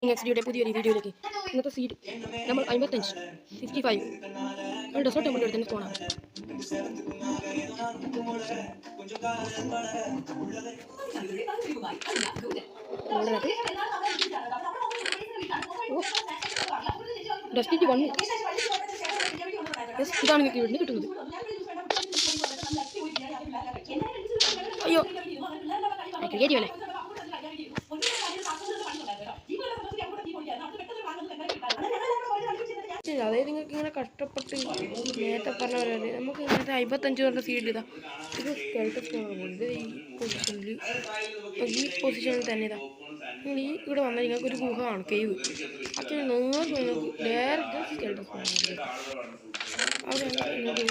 എക്സ്ഡിയുടെ പുതിയൊരു വീഡിയോയിലേക്ക് ഇന്നത്തെ സീഡ് നമ്മൾ 55 55 ഒരു ഡെസേർട്ട് ടെമ്പിൾ എടുത്തതിന് ഫോണാണ്. ഡെസ്റ്റിറ്റി 1 ഇതാണ് നിങ്ങൾക്ക് ഇവിടുന്ന് കിട്ടുന്നത്. അയ്യോ ക്രിയേറ്റീവ് അല്ലേ? അതായത് നിങ്ങൾക്ക് ഇങ്ങനെ കഷ്ടപ്പെട്ട് നേരത്തെ പറഞ്ഞ പോലെ നമുക്ക് ഇങ്ങനത്തെ 55 പറഞ്ഞ സീഡ് ഇതാ. ഇത് സ്കെൽട്ടൺ സ്പോണാണ്. ഇത് ഈ പൊസിഷനിൽ തന്നെ ഇതാ. നിങ്ങൾ ഈ ഇവിടെ വന്നാൽ നിങ്ങൾക്ക് ഒരു ഗുഹ ആണ്, കേവ്. അച്ഛൻ നിങ്ങൾക്ക് ഡയറക്റ്റ് സ്കെൽട്ടൺ സ്പോണാണ്. അവിടെ നിങ്ങൾക്ക്